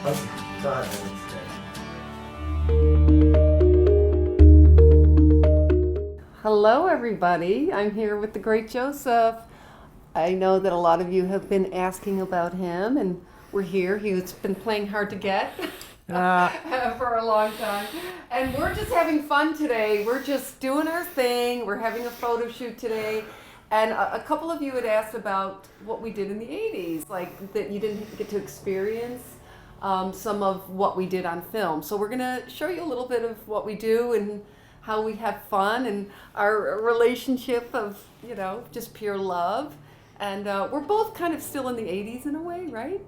Okay, go ahead. Hello everybody, I'm here with the great Joseph. I know that a lot of you have been asking about him, and we're here. He's been playing hard to get for a long time. And we're just having fun today. We're just doing our thing. We're having a photo shoot today. And a couple of you had asked about what we did in the 80s, like that you didn't get to experience some of what we did on film. So we're going to show you a little bit of what we do and how we have fun and our relationship of, you know, just pure love. And we're both kind of still in the 80s in a way, right?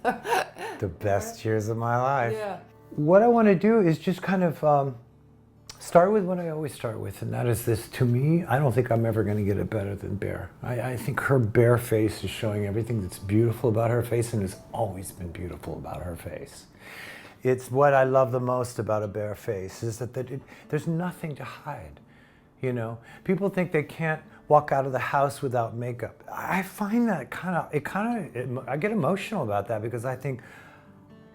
The best years of my life. Yeah. What I want to do is just kind of start with what I always start with, and that is this. To me, I don't think I'm ever going to get it better than Bear. I think her bare face is showing everything that's beautiful about her face and has always been beautiful about her face. It's what I love the most about a bare face is that there's nothing to hide. You know, people think they can't walk out of the house without makeup. I find that I get emotional about that because I think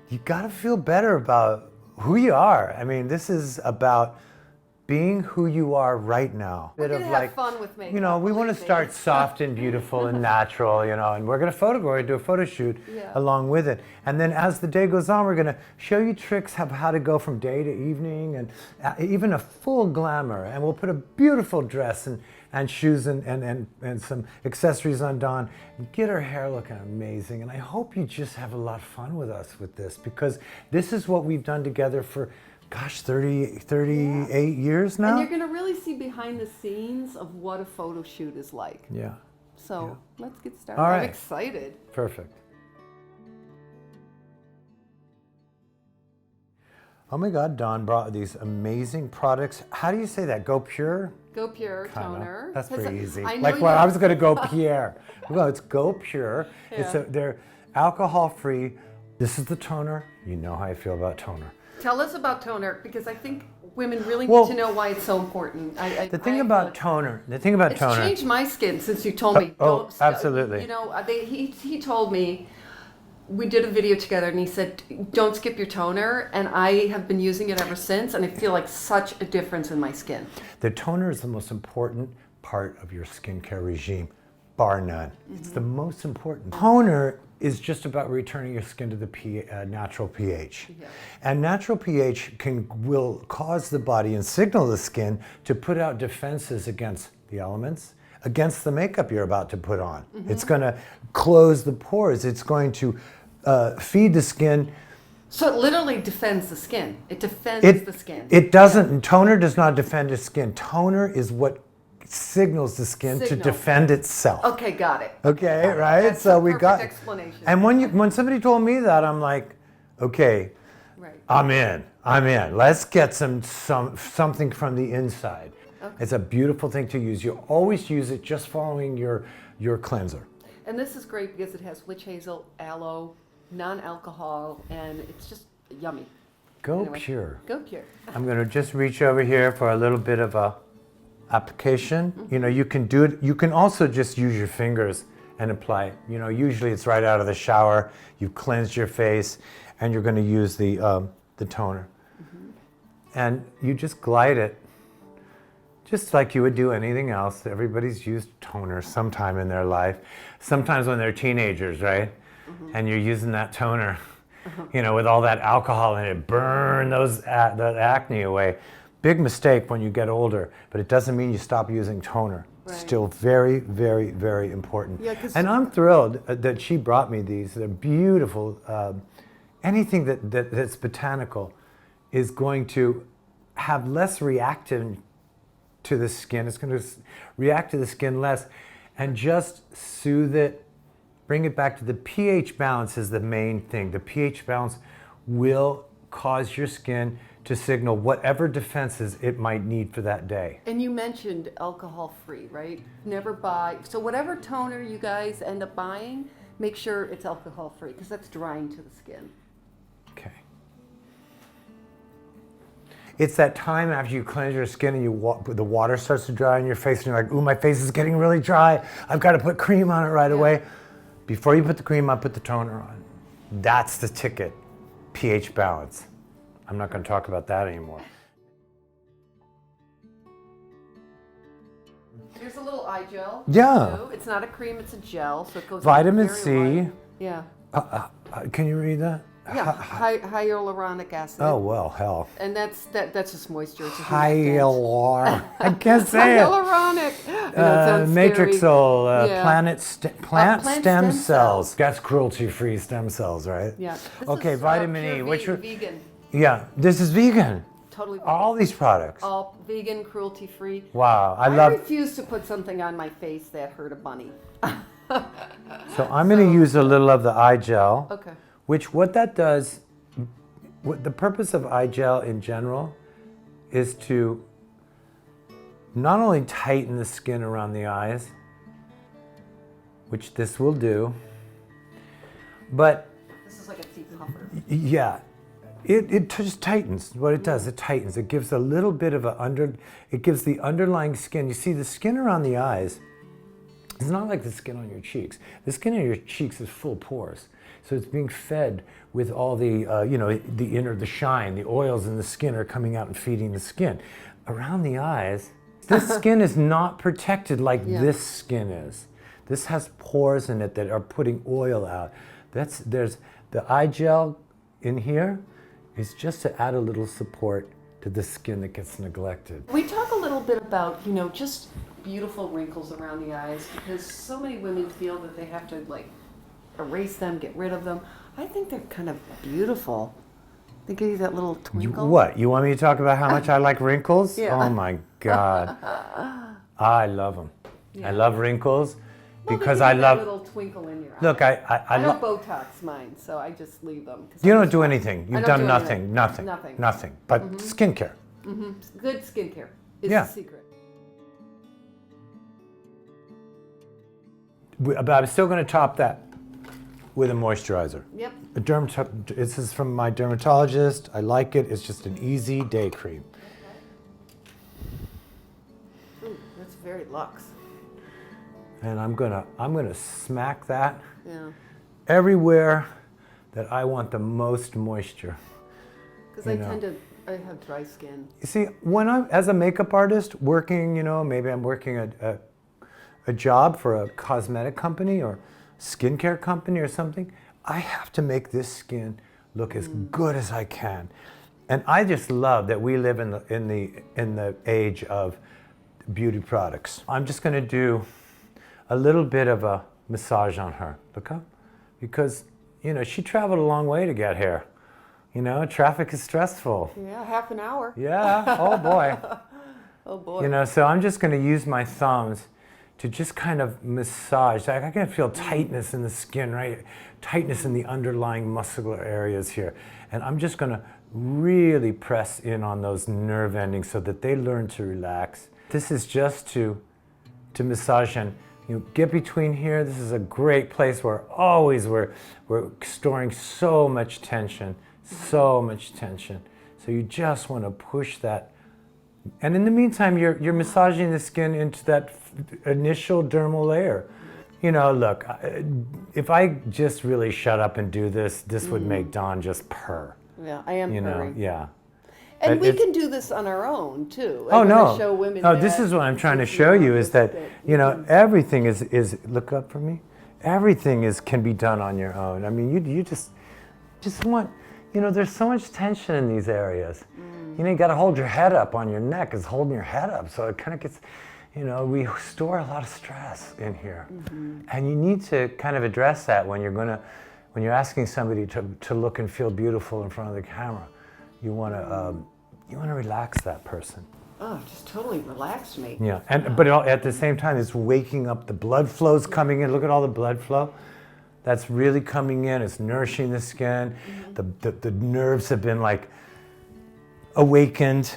you got to feel better about who you are. I mean, this is about being who you are right now. We're gonna have fun with makeup. You know, we want to start soft and beautiful and natural, you know, and we're going to do a photo shoot along with it. And then as the day goes on, we're going to show you tricks of how to go from day to evening and even a full glamour. And we'll put a beautiful dress and shoes and some accessories on Dawn and get her hair looking amazing. And I hope you just have a lot of fun with us with this, because this is what we've done together for, gosh, 38 years now. And you're going to really see behind the scenes of what a photo shoot is like. Yeah. So let's get started. All right. I'm excited. Perfect. Oh my God, Dawn brought these amazing products. How do you say that? gopure? gopure toner. That's pretty easy. I Like, well, I was going to go Pierre. Well, it's gopure. Yeah. They're alcohol-free. This is the toner. You know how I feel about toner. Tell us about toner, because I think women really need to know why it's so important. The thing about toner. It's changed my skin since you told me. Absolutely. You know, he told me, we did a video together and he said, don't skip your toner. And I have been using it ever since, and I feel like such a difference in my skin. The toner is the most important part of your skincare regime, bar none. Mm-hmm. It's the most important. Toner is just about returning your skin to the natural pH. Yeah. And natural pH will cause the body and signal the skin to put out defenses against the elements, against the makeup you're about to put on. Mm-hmm. It's going to close the pores. It's going to feed the skin. So it literally defends the skin. It defends the skin. It doesn't. Yeah. Toner does not defend the skin. Toner is what signals the skin to defend itself. Okay, got it. Okay, right? That's so we got explanation. And when somebody told me that, I'm like, okay, right. I'm in. Let's get something from the inside. Okay. It's a beautiful thing to use. You always use it just following your cleanser. And this is great because it has witch hazel, aloe, non-alcohol, and it's just yummy. Pure. Gopure. I'm going to just reach over here for a little bit of a application. Mm-hmm. You know, you can do it. You can also just use your fingers and apply it. You know, usually it's right out of the shower. You've cleansed your face, and you're going to use the toner, and you just glide it, just like you would do anything else. Everybody's used toner sometime in their life. Sometimes when they're teenagers, right? Mm-hmm. And you're using that toner, you know, with all that alcohol in it, burn the acne away. Big mistake when you get older, but it doesn't mean you stop using toner. Right. Still very, very, very important. Yeah, and I'm thrilled that she brought me these. They're beautiful. Anything that's botanical is going to have less reactive to the skin. It's going to react to the skin less and just soothe it, bring it back to the pH balance is the main thing. The pH balance will cause your skin to signal whatever defenses it might need for that day. And you mentioned alcohol-free, right? Never buy. So whatever toner you guys end up buying, make sure it's alcohol-free because that's drying to the skin. Okay. It's that time after you cleanse your skin and the water starts to dry on your face and you're like, ooh, my face is getting really dry. I've got to put cream on it right away. Before you put the cream on, put the toner on. That's the ticket. pH balance. I'm not going to talk about that anymore. Here's a little eye gel. Yeah. Too. It's not a cream, it's a gel, so it goes Vitamin very C. light. Yeah. Can you read that? Yeah, hyaluronic acid. Oh, well, hell. And that's just moisture. It's a Hyalur. I can't say it. Hyaluronic. I know, it sounds Matrixol, Yeah. plant Plant stem stem cells. That's cruelty-free stem cells, right? Yeah. This Okay, is, vitamin pure E. Which vegan. Yeah, this is vegan. Totally vegan. All these products. All vegan, cruelty-free. Wow, I I love. refuse to put something on my face that hurt a bunny. So I'm going to use a little of the eye gel. Okay. Which what that does, what the purpose of eye gel in general is to not only tighten the skin around the eyes, which this will do, but This is like a teeth puffer. yeah, it just tightens. What it does, it tightens. It gives a little bit of it gives the underlying skin. You see, the skin around the eyes, it's not like the skin on your cheeks. The skin on your cheeks is full pores. So it's being fed with all the, the shine, the oils in the skin are coming out and feeding the skin. Around the eyes, this skin is not protected like this skin is. This has pores in it that are putting oil out. There's the eye gel in here is just to add a little support to the skin that gets neglected. We talk a little bit about, just beautiful wrinkles around the eyes, because so many women feel that they have to erase them, get rid of them. I think they're kind of beautiful. They give you that little twinkle. What? You want me to talk about how much I like wrinkles? Yeah. Oh my God. I love them. Yeah. I love wrinkles because they I give you that love. little twinkle in your eye. Look, I I love. don't Botox mine, so I just leave them. You don't do anything. You've don't done do nothing. anything. Nothing. Nothing. But skincare. Good skincare is Yeah. the secret. But I'm still going to top that with a moisturizer. Yep. This is from my dermatologist. I like it. It's just an easy day cream. Ooh, that's very luxe. And I'm gonna smack that Yeah. everywhere that I want the most moisture. Because I have dry skin. You see, when I'm as a makeup artist working, maybe I'm working a job for a cosmetic company or skincare company or something, I have to make this skin look as good as I can. And I just love that we live in the age of beauty products. I'm just going to do a little bit of a massage on her. Look up, because she traveled a long way to get here. Traffic is stressful. Yeah, half an hour. Yeah. Oh boy. Oh boy. So I'm just going to use my thumbs to just kind of massage. I can feel tightness in the skin, right? Tightness in the underlying muscular areas here. And I'm just going to really press in on those nerve endings so that they learn to relax. This is just to massage and get between here. This is a great place where always we're storing so much tension. So you just want to push that. And in the meantime, you're massaging the skin into that initial dermal layer. Look, if I just really shut up and do this would make Dawn just purr. Yeah, I am purring. Yeah. And But we it's- can do this on our own too. Oh I'm no! gonna show women Oh, this that. is what I'm trying to show you is that everything is look up for me. Everything can be done on your own. I mean, you just want. There's so much tension in these areas. You got to hold your head up on your neck. Is holding your head up, so it kind of gets. We store a lot of stress in here, and you need to kind of address that when you're asking somebody to look and feel beautiful in front of the camera. You want to relax that person. Oh, it just totally relaxed me. Yeah, but at the same time, it's waking up. The blood flow's coming in. Look at all the blood flow. That's really coming in. It's nourishing the skin. The nerves have been awakened.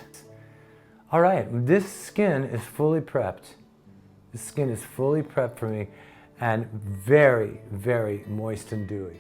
All right, this skin is fully prepped. The skin is fully prepped for me and very, very moist and dewy.